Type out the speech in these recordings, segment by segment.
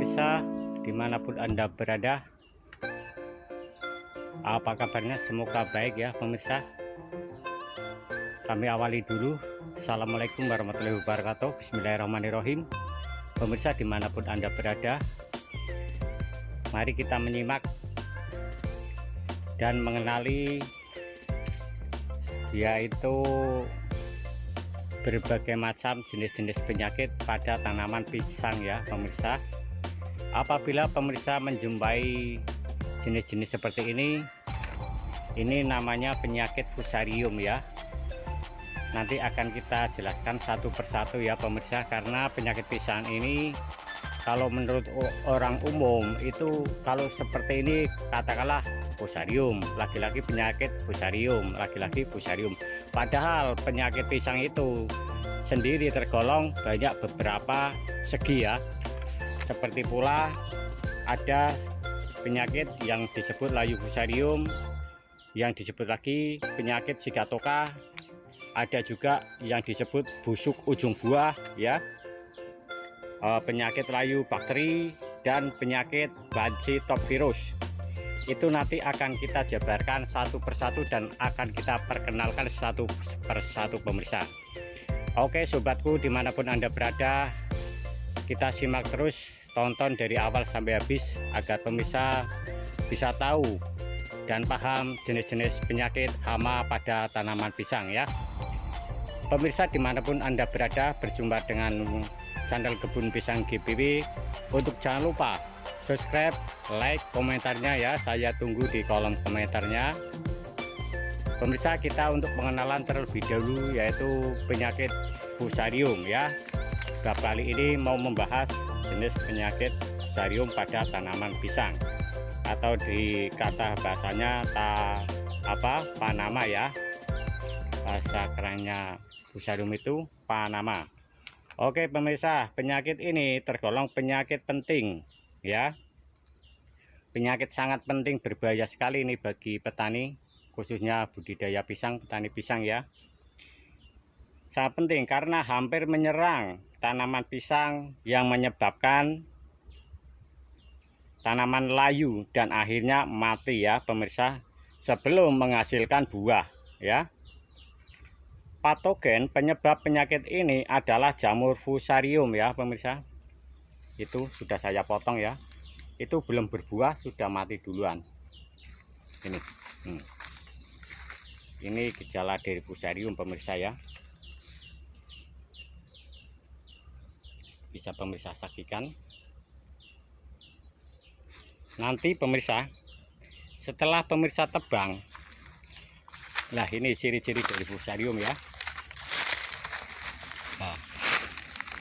pemirsa dimanapun Anda berada, apa kabarnya? Semoga baik ya pemirsa. Kami awali dulu. Assalamualaikum warahmatullahi wabarakatuh. Bismillahirrahmanirrahim. Pemirsa dimanapun Anda berada, mari kita menyimak dan mengenali yaitu berbagai macam jenis-jenis penyakit pada tanaman pisang ya pemirsa. Apabila pemirsa menjumpai jenis-jenis seperti ini namanya penyakit fusarium ya. Nanti akan kita jelaskan satu persatu ya pemirsa, karena penyakit pisang ini kalau menurut orang umum itu kalau seperti ini katakanlah fusarium, laki-laki penyakit fusarium, laki-laki fusarium. Padahal penyakit pisang itu sendiri tergolong banyak beberapa segi ya. Seperti pula ada penyakit yang disebut layu fusarium, yang disebut lagi penyakit sigatoka, ada juga yang disebut busuk ujung buah ya, penyakit layu bakteri, dan penyakit banci top virus. Itu nanti akan kita jabarkan satu persatu dan akan kita perkenalkan satu persatu pemirsa. Oke sobatku dimanapun Anda berada, kita simak terus, tonton dari awal sampai habis agar pemirsa bisa tahu dan paham jenis-jenis penyakit hama pada tanaman pisang ya. Pemirsa dimanapun Anda berada, berjumpa dengan channel Kebun Pisang GBW. Untuk jangan lupa subscribe, like, komentarnya ya, saya tunggu di kolom komentarnya. Pemirsa, kita untuk pengenalan terlebih dahulu yaitu penyakit fusarium ya. Bab kali ini mau membahas jenis penyakit fusarium pada tanaman pisang, atau di kata bahasanya Panama ya, bahasa kerennya fusarium itu Panama. Oke pemirsa, penyakit ini tergolong penyakit penting ya, penyakit sangat penting, berbahaya sekali ini bagi petani, khususnya budidaya pisang, petani pisang ya. Sangat penting karena hampir menyerang tanaman pisang yang menyebabkan tanaman layu dan akhirnya mati ya pemirsa sebelum menghasilkan buah ya. Patogen penyebab penyakit ini adalah jamur fusarium ya pemirsa. Itu sudah saya potong ya. Itu belum berbuah sudah mati duluan. Ini. Ini gejala dari fusarium pemirsa ya. Bisa pemirsa saksikan. Nanti pemirsa, setelah pemirsa tebang, nah ini ciri-ciri dari fusarium ya. Nah,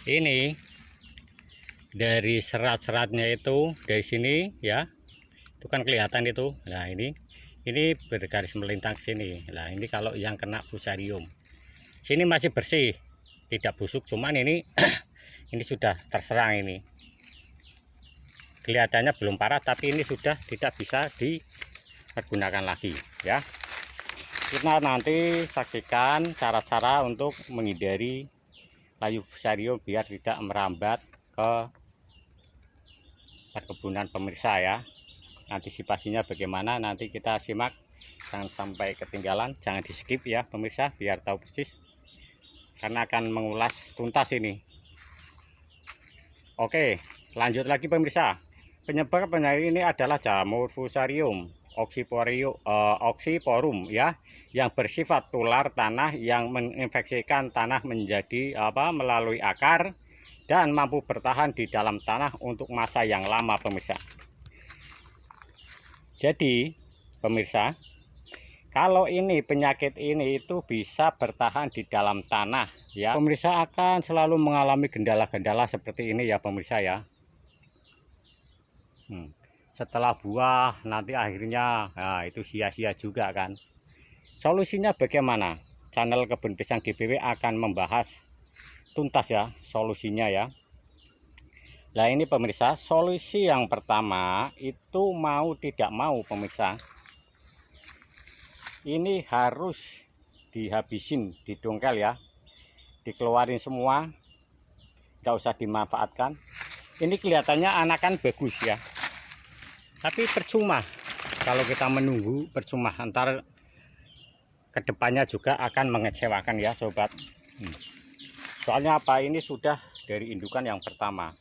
ini dari serat-seratnya itu dari sini ya, itu kan kelihatan itu. Nah ini bergaris melintang sini. Nah ini kalau yang kena fusarium, sini masih bersih, tidak busuk, cuman ini ini sudah terserang, ini kelihatannya belum parah tapi ini sudah tidak bisa dipergunakan lagi ya. Kita nanti saksikan cara-cara untuk menghindari layu fusarium biar tidak merambat ke perkebunan pemirsa ya. Antisipasinya bagaimana nanti kita simak, jangan sampai ketinggalan, jangan di skip ya pemirsa biar tahu persis, karena akan mengulas tuntas ini. Oke lanjut lagi pemirsa. Penyebab penyakit ini adalah jamur fusarium oxysporum ya, yang bersifat tular tanah yang menginfeksikan tanah menjadi melalui akar dan mampu bertahan di dalam tanah untuk masa yang lama pemirsa. Jadi pemirsa, kalau ini penyakit ini itu bisa bertahan di dalam tanah ya, pemirsa akan selalu mengalami gendala-gendala seperti ini ya pemirsa ya. Setelah buah nanti akhirnya itu sia-sia juga kan. Solusinya bagaimana? Channel Kebun Pisang GBW akan membahas tuntas ya solusinya ya. Nah ini pemirsa, solusi yang pertama itu mau tidak mau pemirsa, ini harus dihabisin, didongkel ya, dikeluarin semua, nggak usah dimanfaatkan. Ini kelihatannya anakan bagus ya, tapi percuma kalau kita menunggu, percuma, antar kedepannya juga akan mengecewakan ya sobat. Soalnya apa, ini sudah dari indukan yang pertama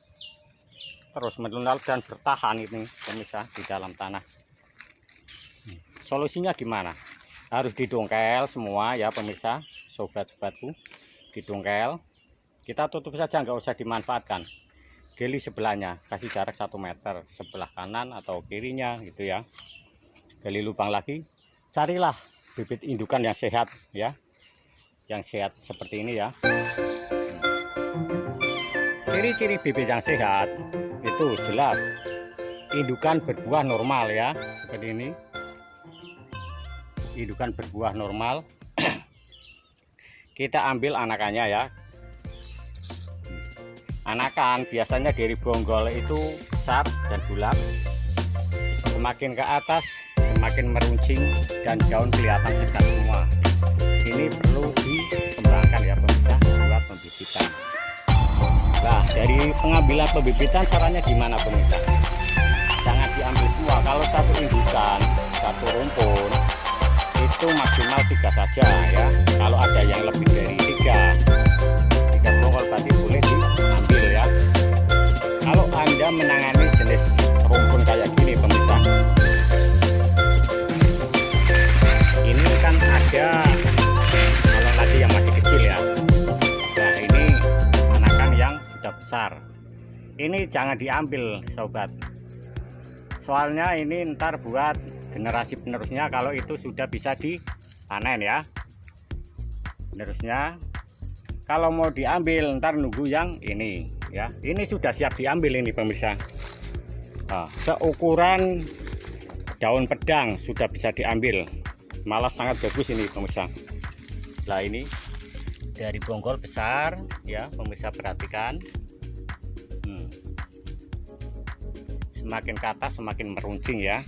terus menetas dan bertahan ini pemirsa di dalam tanah. Solusinya gimana? Harus didongkel semua ya pemirsa, sobat-sobatku, didongkel. Kita tutup saja, nggak usah dimanfaatkan. Gali sebelahnya, kasih jarak 1 meter sebelah kanan atau kirinya gitu ya. Gali lubang lagi, carilah bibit indukan yang sehat ya, yang sehat seperti ini ya. Ciri-ciri bibit yang sehat itu jelas indukan berbuah normal ya, seperti ini. Indukan berbuah normal. Kita ambil anakannya ya. Anakan biasanya dari bonggol itu besar dan bulat, semakin ke atas semakin meruncing dan daun kelihatan segar semua. Ini perlu dikembangkan ya pemirsa, buat pembibitan. Nah, dari pengambilan pembibitan caranya gimana pemirsa? Jangan diambil semua. Kalau satu indukan, satu rumpun itu maksimal 3 saja ya. Kalau ada yang lebih dari 3 bonggol berarti boleh diambil ya. Kalau Anda menangani jenis rumpun kayak gini pemirsa, ini kan ada kalau tadi yang masih kecil ya. Nah, ini anakan yang sudah besar, ini jangan diambil sobat. Soalnya ini ntar buat generasi penerusnya kalau itu sudah bisa dipanen ya. Penerusnya kalau mau diambil ntar nunggu yang ini ya. Ini sudah siap diambil ini pemirsa. Nah, seukuran daun pedang sudah bisa diambil, malah sangat bagus ini pemirsa. Nah, ini dari bonggol besar ya pemirsa, perhatikan. Semakin ke atas semakin meruncing ya.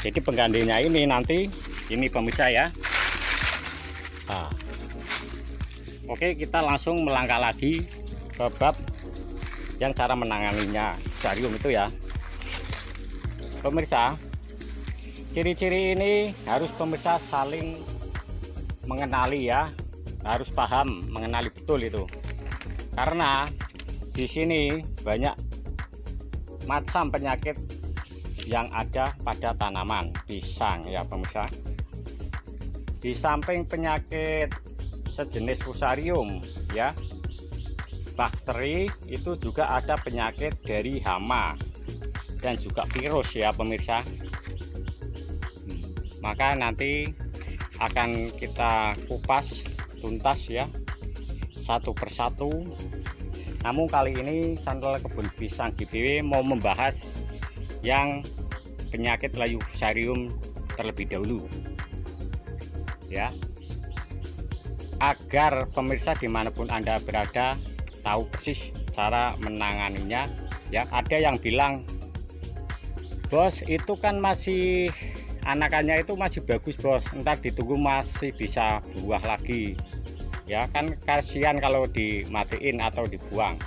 Jadi penggantinya ini nanti ini pemirsa ya. Nah, oke, kita langsung melangkah lagi ke bab yang cara menanganinya, fusarium itu ya pemirsa. Ciri-ciri ini harus pemirsa saling mengenali ya, harus paham, mengenali betul itu, karena di sini banyak macam penyakit yang ada pada tanaman pisang ya pemirsa. Di samping penyakit sejenis fusarium ya, bakteri, itu juga ada penyakit dari hama dan juga virus ya pemirsa. Maka nanti akan kita kupas tuntas ya satu persatu. Namun kali ini channel Kebun Pisang GBW mau membahas yang penyakit layu fusarium terlebih dahulu ya, agar pemirsa dimanapun Anda berada tahu persis cara menanganinya ya. Ada yang bilang, bos itu kan masih anakannya itu masih bagus bos, ntar ditunggu masih bisa buah lagi ya, kan kasihan kalau dimatiin atau dibuang.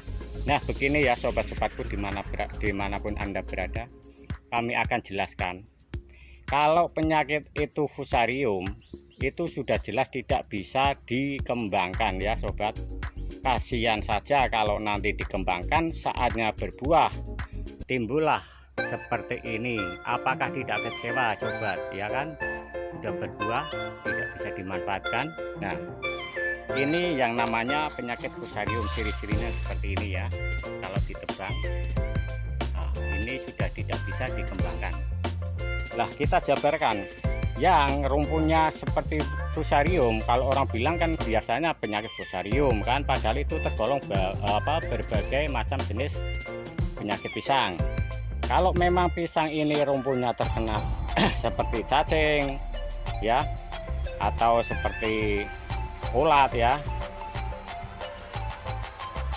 Nah begini ya sobat-sobatku, dimanapun Anda berada, kami akan jelaskan. Kalau penyakit itu fusarium itu sudah jelas tidak bisa dikembangkan ya sobat. Kasihan saja kalau nanti dikembangkan, saatnya berbuah timbullah seperti ini. Apakah tidak kecewa sobat ya kan? Sudah berbuah tidak bisa dimanfaatkan. Nah, ini yang namanya penyakit fusarium, ciri-cirinya seperti ini ya. Kalau ditebang, nah, ini sudah tidak bisa dikembangkan. Lah kita jabarkan yang rumpunnya seperti fusarium. Kalau orang bilang kan biasanya penyakit fusarium kan, padahal itu tergolong berbagai macam jenis penyakit pisang. Kalau memang pisang ini rumpunnya terkena seperti cacing ya, atau seperti ulat ya,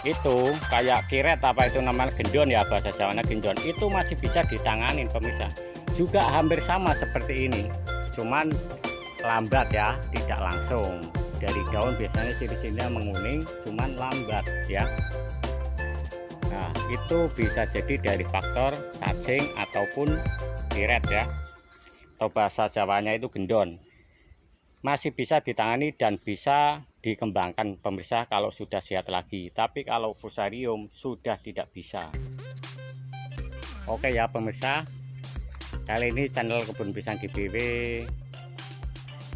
itu kayak kiret, apa itu namanya, gendon ya, bahasa Jawanya gendon, itu masih bisa ditanganin pemirsa. Juga hampir sama seperti ini, cuman lambat ya, tidak langsung. Dari daun biasanya ciri-cirinya menguning, cuman lambat ya. Nah, itu bisa jadi dari faktor cacing ataupun tiret ya, atau bahasa Jawanya itu gendon. Masih bisa ditangani dan bisa dikembangkan pemirsa kalau sudah sehat lagi, tapi kalau fusarium sudah tidak bisa. Oke ya pemirsa, kali ini channel Kebun Pisang GBW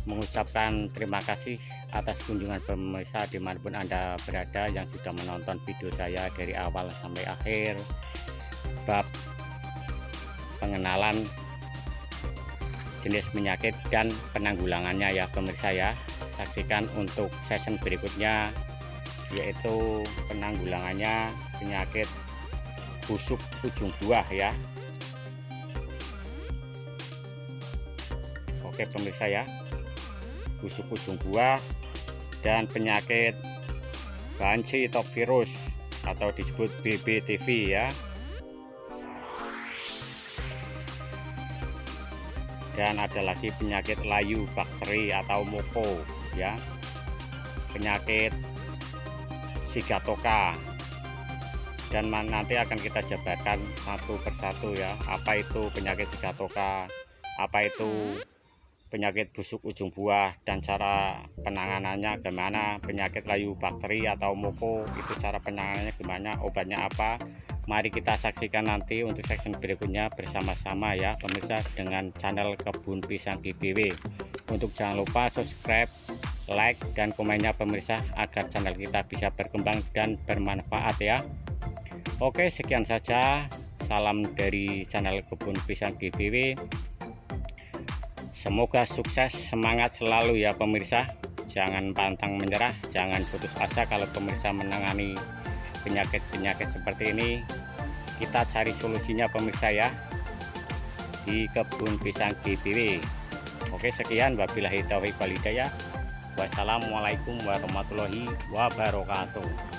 mengucapkan terima kasih atas kunjungan pemirsa dimanapun Anda berada yang sudah menonton video saya dari awal sampai akhir bab pengenalan jenis penyakit dan penanggulangannya ya pemirsa ya. Saksikan untuk season berikutnya, yaitu penanggulangannya penyakit busuk ujung buah ya. Oke pemirsa ya, busuk ujung buah dan penyakit banci top virus atau disebut BBTV ya. Dan ada lagi penyakit layu bakteri atau moko ya, penyakit sigatoka, dan nanti akan kita jabarkan satu persatu ya, apa itu penyakit sigatoka, apa itu penyakit busuk ujung buah, dan cara penanganannya gimana. Penyakit layu bakteri atau moko itu cara penanganannya gimana, obatnya apa. Mari kita saksikan nanti untuk section berikutnya bersama-sama ya pemirsa dengan channel Kebun Pisang GBW. Untuk jangan lupa subscribe, like, dan komennya pemirsa agar channel kita bisa berkembang dan bermanfaat ya. Oke, sekian saja. Salam dari channel Kebun Pisang GBW. Semoga sukses, semangat selalu ya pemirsa. Jangan pantang menyerah, jangan putus asa kalau pemirsa menangani penyakit-penyakit seperti ini. Kita cari solusinya pemirsa ya di Kebun Pisang GBW. Oke, sekian, wabillahi taufiq wal hidayah. Wassalamualaikum warahmatullahi wabarakatuh.